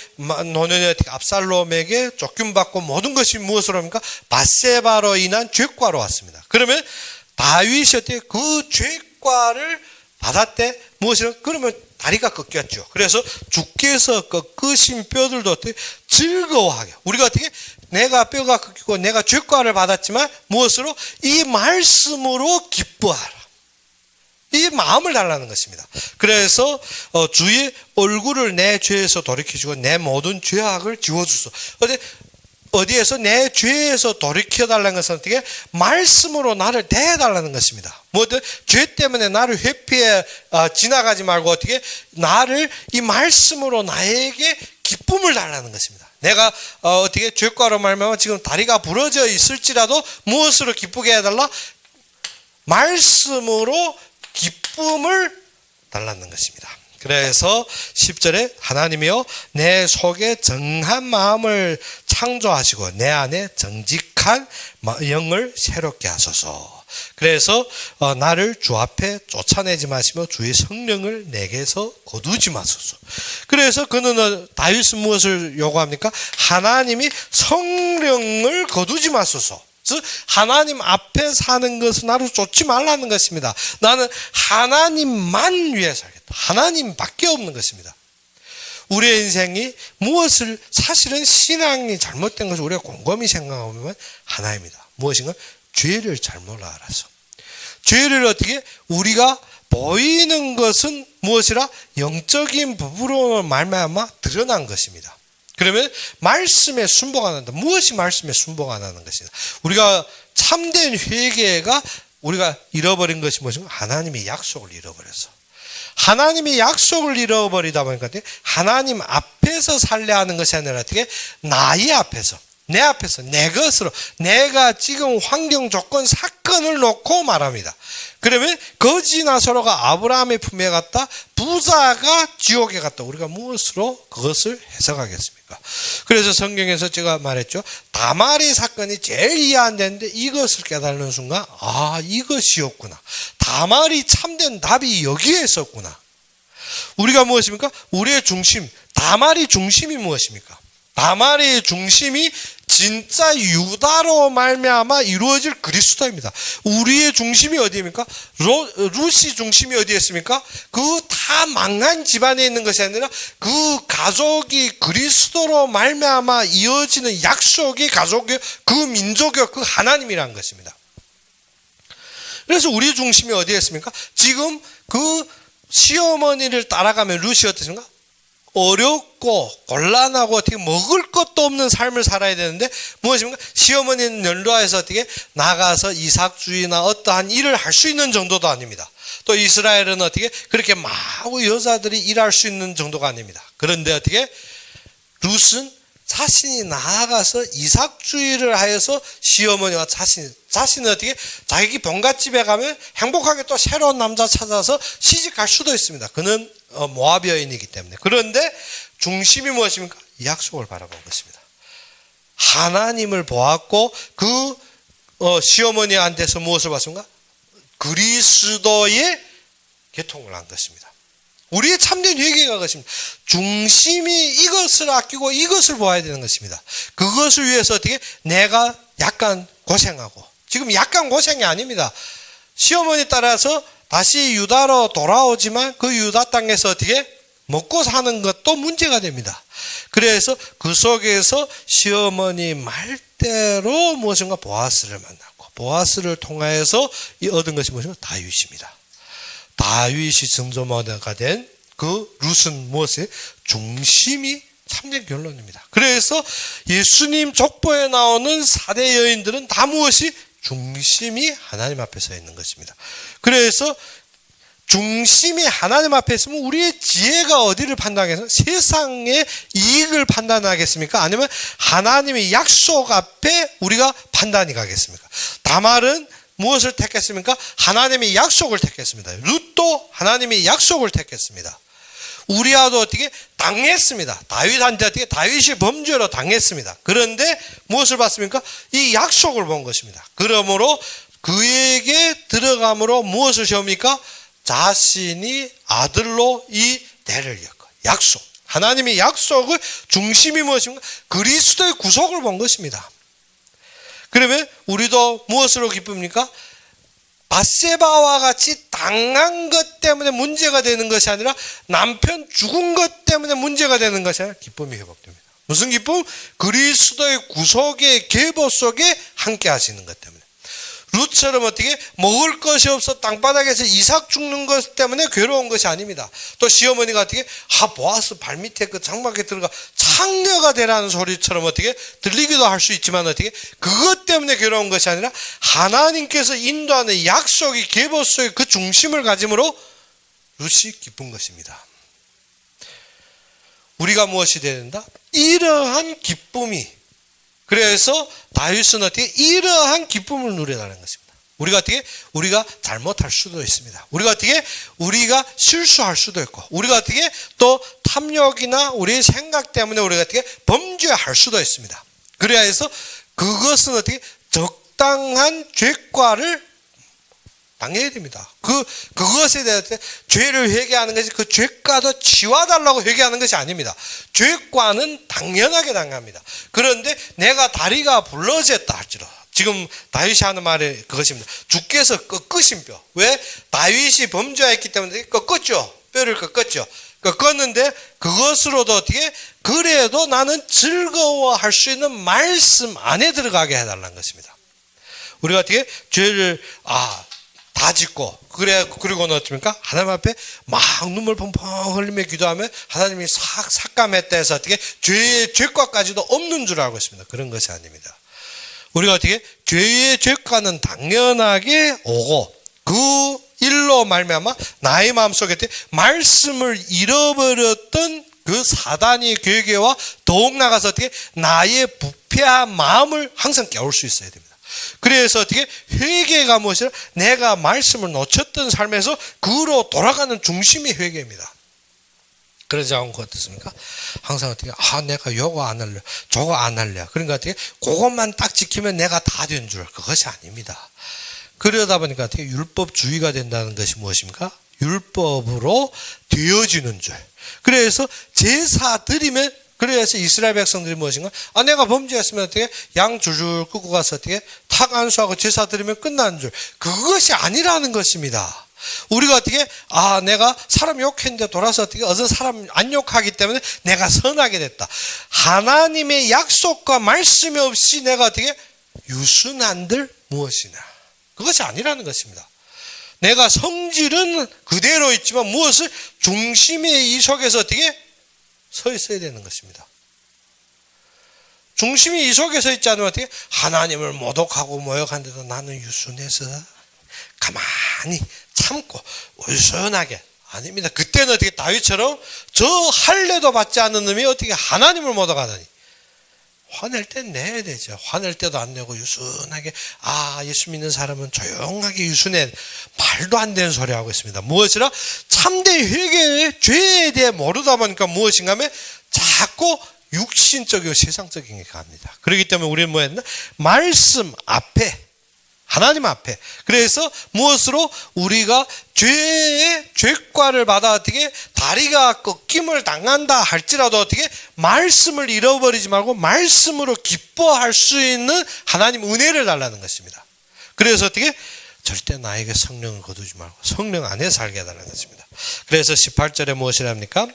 노년에 어떻게 압살롬에게 쫓김받고 모든 것이 무엇으로 합니까? 밧세바로 인한 죄과로 왔습니다. 그러면 다윗이 어떻게 그 죄과를 받았대? 무엇이라? 그러면 다리가 꺾였죠. 그래서 주께서 꺾으신 뼈들도 어떻게 즐거워하게. 우리가 어떻게 내가 뼈가 꺾이고 내가 죄과를 받았지만 무엇으로? 이 말씀으로 기뻐하라. 이 마음을 달라는 것입니다. 그래서 주의 얼굴을 내 죄에서 돌이켜주고 내 모든 죄악을 지워주소. 어디에서 내 죄에서 돌이켜달라는 것은 어떻게? 말씀으로 나를 대해달라는 것입니다. 뭐든 죄 때문에 나를 회피해 지나가지 말고 어떻게? 나를 이 말씀으로 나에게 기쁨을 달라는 것입니다. 내가 어떻게 죄과로 말미암아 지금 다리가 부러져 있을지라도 무엇으로 기쁘게 해달라? 말씀으로 기쁨을 달라는 것입니다. 그래서 10절에 하나님이여 내 속에 정한 마음을 창조하시고 내 안에 정직한 영을 새롭게 하소서. 그래서 나를 주 앞에 쫓아내지 마시며 주의 성령을 내게서 거두지 마소서. 그래서 그는 다윗은 무엇을 요구합니까? 하나님이 성령을 거두지 마소서. 즉 하나님 앞에 사는 것은 나를 쫓지 말라는 것입니다. 나는 하나님만 위해 살겠다. 하나님밖에 없는 것입니다. 우리의 인생이 무엇을, 사실은 신앙이 잘못된 것을 우리가 곰곰이 생각하면 하나입니다. 무엇인가? 죄를 잘못 알아서. 죄를 어떻게? 우리가 보이는 것은 무엇이라? 영적인 부분으로 말미암아 드러난 것입니다. 그러면 말씀에 순복 안 한다. 무엇이 말씀에 순복 안 하는 것이냐? 우리가 참된 회개가 우리가 잃어버린 것이 무엇인가? 하나님의 약속을 잃어버렸어. 하나님의 약속을 잃어버리다 보니까 하나님 앞에서 살려 하는 것이 아니라 어떻게? 나의 앞에서, 내 앞에서, 내 것으로, 내가 지금 환경, 조건, 사건을 놓고 말합니다. 그러면 거지 나사로가 아브라함의 품에 갔다, 부자가 지옥에 갔다. 우리가 무엇으로 그것을 해석하겠습니까? 그래서 성경에서 제가 말했죠. 다말의 사건이 제일 이해 안 되는데 이것을 깨달는 순간 이것이었구나. 다말이 참된 답이 여기에 있었구나. 우리가 무엇입니까? 우리의 중심, 다말의 중심이 무엇입니까? 다말의 중심이 진짜 유다로 말미암아 이루어질 그리스도입니다. 우리의 중심이 어디입니까? 룻이 중심이 어디에 있습니까? 그 다 망한 집안에 있는 것이 아니라 그 가족이 그리스도로 말미암아 이어지는 약속이 가족이요, 그 민족이요, 그 하나님이라는 것입니다. 그래서 우리 중심이 어디에 있습니까? 지금 그 시어머니를 따라가면 룻이 어떻습니까? 어렵고 곤란하고 어떻게 먹을 것도 없는 삶을 살아야 되는데 무엇입니까? 시어머니는 연로해서 어떻게 나가서 이삭주의나 어떠한 일을 할 수 있는 정도도 아닙니다. 또 이스라엘은 어떻게 그렇게 마구 여자들이 일할 수 있는 정도가 아닙니다. 그런데 어떻게 룻은 자신이 나아가서 이삭주의를 하여서 시어머니와 자신은 어떻게 자기 본갓집에 가면 행복하게 또 새로운 남자 찾아서 시집갈 수도 있습니다. 그는 모압 여인이기 때문에. 그런데 중심이 무엇입니까? 약속을 바라본 것입니다. 하나님을 보았고 그 시어머니한테서 무엇을 봤습니까? 그리스도의 개통을 한 것입니다. 우리의 참된 회개가 그것입니다. 중심이 이것을 아끼고 이것을 보아야 되는 것입니다. 그것을 위해서 어떻게 내가 약간 고생하고, 지금 약간 고생이 아닙니다. 시어머니 따라서 다시 유다로 돌아오지만 그 유다 땅에서 어떻게 먹고 사는 것도 문제가 됩니다. 그래서 그 속에서 시어머니 말대로 무엇인가 보아스를 만났고, 보아스를 통하여서 얻은 것이 무엇인가? 다윗입니다. 다윗이 성소마다가 된 그 룻은 무엇이? 중심이 참된 결론입니다. 그래서 예수님 족보에 나오는 4대 여인들은 다 무엇이? 중심이 하나님 앞에 서 있는 것입니다. 그래서 중심이 하나님 앞에 있으면 우리의 지혜가 어디를 판단하겠습니까? 세상의 이익을 판단하겠습니까? 아니면 하나님의 약속 앞에 우리가 판단이 가겠습니까? 다말은 무엇을 택했습니까? 하나님의 약속을 택했습니다. 룻도 하나님의 약속을 택했습니다. 우리아도 어떻게 당했습니다. 다윗한테 어떻게 다윗이 범죄로 당했습니다. 그런데 무엇을 봤습니까? 이 약속을 본 것입니다. 그러므로 그에게 들어감으로 무엇을 세웁니까? 자신이 아들로 이 대를 이었고, 약속, 하나님의 약속을 중심이 무엇입니까? 그리스도의 구속을 본 것입니다. 그러면 우리도 무엇으로 기쁩니까? 밧세바와 같이 당한 것 때문에 문제가 되는 것이 아니라 남편 죽은 것 때문에 문제가 되는 것이 아니라 기쁨이 회복됩니다. 무슨 기쁨? 그리스도의 구속의 계보 속에 함께 하시는 것 때문에. 룻처럼 어떻게 먹을 것이 없어 땅바닥에서 이삭 죽는 것 때문에 괴로운 것이 아닙니다. 또 시어머니가 어떻게 보아스 발밑에 그 장막에 들어가 창녀가 되라는 소리처럼 어떻게 들리기도 할 수 있지만 어떻게 그것 때문에 괴로운 것이 아니라 하나님께서 인도하는 약속의 계보 속의 그 중심을 가짐으로 룻이 기쁜 것입니다. 우리가 무엇이 되야 된다? 이러한 기쁨이, 그래서 다윗은 어떻게 이러한 기쁨을 누려라는 것입니다. 우리가 어떻게? 우리가 잘못할 수도 있습니다. 우리가 실수할 수도 있고, 우리가 어떻게? 또 탐욕이나 우리의 생각 때문에 우리가 어떻게? 범죄할 수도 있습니다. 그래야 해서 그것은 어떻게? 적당한 죄과를 당해야 됩니다. 그것에 대해서 죄를 회개하는 것이 그 죄과도 지워달라고 회개하는 것이 아닙니다. 죄과는 당연하게 당합니다. 그런데 내가 다리가 부러졌다 할지라도, 지금 다윗이 하는 말이 그것입니다. 주께서 꺾으신 뼈. 왜? 다윗이 범죄했기 때문에 꺾었죠. 뼈를 꺾었죠. 꺾었는데 그것으로도 어떻게? 그래도 나는 즐거워할 수 있는 말씀 안에 들어가게 해달라는 것입니다. 우리가 어떻게? 죄를 다 짓고, 그리고는 어떻습니까? 하나님 앞에 막 눈물 펑펑 흘리며 기도하면 하나님이 삭감했다 해서 어떻게? 죄과까지도 없는 줄 알고 있습니다. 그런 것이 아닙니다. 우리가 어떻게? 죄의 죄과는 당연하게 오고, 그 일로 말미암아 나의 마음속에 말씀을 잃어버렸던 그 사단의 괴계와 더욱 나가서 어떻게? 나의 부패한 마음을 항상 깨울 수 있어야 됩니다. 그래서 어떻게? 회개가 무엇이라? 내가 말씀을 놓쳤던 삶에서 그로 돌아가는 중심이 회개입니다. 그러지 않고 어떻습니까? 항상 어떻게? 내가 요거 안 할래, 저거 안 할래. 그러니까 어떻게? 그것만 딱 지키면 내가 다 된 줄. 그것이 아닙니다. 그러다 보니까 어떻게? 율법주의가 된다는 것이 무엇입니까? 율법으로 되어지는 줄. 그래서 제사 드리면, 그래서 이스라엘 백성들이 무엇인가? 내가 범죄했으면 어떻게? 양 줄줄 끄고 가서 어떻게? 탁 안수하고 제사 드리면 끝나는 줄. 그것이 아니라는 것입니다. 우리가 어떻게? 내가 사람 욕했는데 돌아서 어떻게? 어떤 사람 안 욕하기 때문에 내가 선하게 됐다. 하나님의 약속과 말씀이 없이 내가 어떻게? 유순한들 무엇이냐? 그것이 아니라는 것입니다. 내가 성질은 그대로 있지만 무엇을? 중심의 이 속에서 어떻게? 서 있어야 되는 것입니다. 중심이 이 속에 서 있지 않으면 어떻게? 하나님을 모독하고 모욕하는데도 나는 유순해서 가만히 참고 온순하게. 아닙니다. 그때는 어떻게? 다윗처럼 저 할례도 받지 않는 놈이 어떻게 하나님을 모독하다니. 화낼 땐 내야 되죠. 화낼 때도 안 내고 유순하게, 예수 믿는 사람은 조용하게 유순해. 말도 안 되는 소리 하고 있습니다. 무엇이라? 참된 회개의 죄에 대해 모르다 보니까 무엇인가 하면 자꾸 육신적이고 세상적인 게 갑니다. 그렇기 때문에 우리는 뭐 했나? 말씀 앞에, 하나님 앞에. 그래서 무엇으로? 우리가 죄의 죄과를 받아 어떻게? 다리가 꺾임을 당한다 할지라도 어떻게? 말씀을 잃어버리지 말고 말씀으로 기뻐할 수 있는 하나님 은혜를 달라는 것입니다. 그래서 어떻게? 절대 나에게 성령을 거두지 말고 성령 안에 살게 해달라는 것입니다. 그래서 18절에 무엇이랍니까?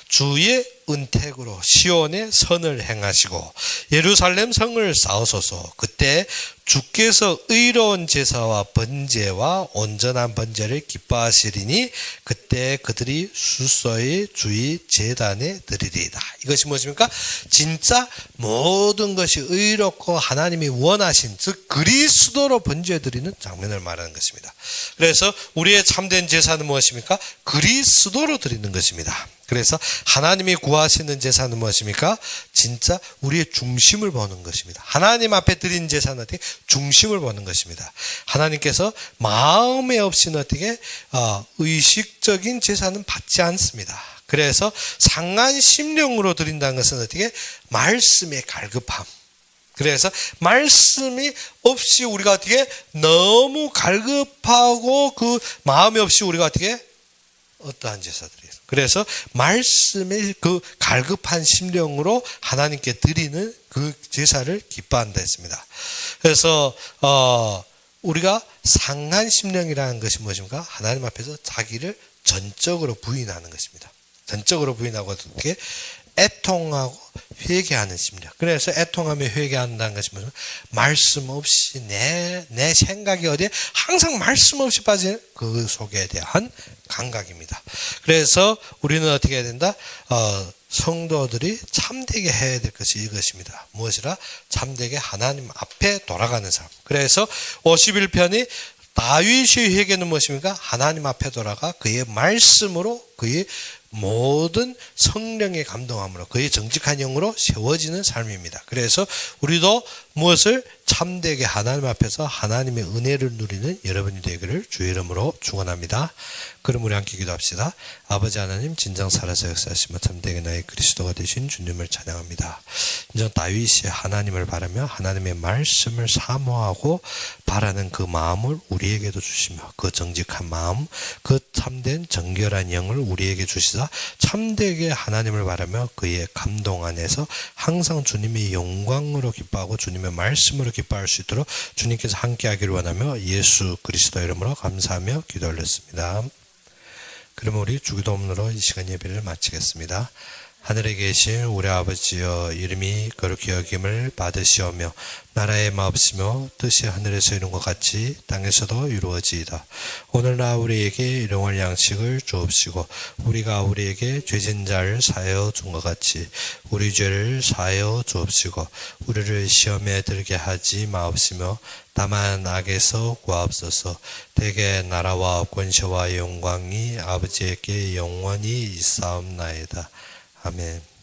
주의 은택으로 시온의 선을 행하시고 예루살렘 성을 쌓으소서. 그때 주께서 의로운 제사와 번제와 온전한 번제를 기뻐하시리니 그때 그들이 수소의 주의 제단에 드리리이다. 이것이 무엇입니까? 진짜 모든 것이 의롭고 하나님이 원하신, 즉 그리스도로 번제해 드리는 장면을 말하는 것입니다. 그래서 우리의 참된 제사는 무엇입니까? 그리스도로 드리는 것입니다. 그래서 하나님이 구하시는 제사는 무엇입니까? 진짜 우리의 중심을 보는 것입니다. 하나님 앞에 드린 제사는 어떻게? 중심을 보는 것입니다. 하나님께서 마음에 없이는 어떻게? 의식적인 제사는 받지 않습니다. 그래서 상한 심령으로 드린다는 것은 어떻게? 말씀의 갈급함. 그래서 말씀이 없이 우리가 어떻게? 너무 갈급하고 그 마음이 없이 우리가 어떻게? 어떠한 제사들이에요. 그래서 말씀의 그 갈급한 심령으로 하나님께 드리는 그 제사를 기뻐한다 했습니다. 그래서 우리가 상한 심령이라는 것이 무엇입니까? 하나님 앞에서 자기를 전적으로 부인하는 것입니다. 전적으로 부인하고 어떻게? 애통하고 회개하는 심령. 그래서 애통하며 회개한다는 것이 무슨? 말씀 없이 내 생각이 어디에? 항상 말씀 없이 빠진 그 속에 대한 감각입니다. 그래서 우리는 어떻게 해야 된다? 성도들이 참되게 해야 될 것이 이것입니다. 무엇이라? 참되게 하나님 앞에 돌아가는 삶. 그래서 51편이 다윗의 회개는 무엇입니까? 하나님 앞에 돌아가 그의 말씀으로 그의 모든 성령의 감동함으로 그의 정직한 영으로 세워지는 삶입니다. 그래서 우리도 무엇을 참되게 하나님 앞에서 하나님의 은혜를 누리는 여러분이 되기를 주의 이름으로 축원합니다. 그럼 우리 함께 기도합시다. 아버지 하나님, 진정 살아서 역사하시며 참되게 나의 그리스도가 되신 주님을 찬양합니다. 진정 다윗이 하나님을 바라며 하나님의 말씀을 사모하고 바라는 그 마음을 우리에게도 주시며 그 정직한 마음, 그 참된 정결한 영을 우리에게 주시사 참되게 하나님을 바라며 그의 감동 안에서 항상 주님의 영광으로 기뻐하고 주님의 말씀으로 기뻐할 수 있도록 주님께서 함께하기를 원하며 예수 그리스도 이름으로 감사하며 기도 올렸습니다. 그러면 우리 주기도문으로 이 시간 예배를 마치겠습니다. 하늘에 계신 우리 아버지여, 이름이 거룩히 여김을 받으시오며 나라의 마옵시며 뜻이 하늘에서 이룬 것 같이 땅에서도 이루어지이다. 오늘날 우리에게 일용할 양식을 주옵시고 우리가 우리에게 죄진 자를 사하여 준 것 같이 우리 죄를 사하여 주옵시고 우리를 시험에 들게 하지 마옵시며 다만 악에서 구하옵소서. 대개 나라와 권세와 영광이 아버지에게 영원히 있사옵나이다. 아멘.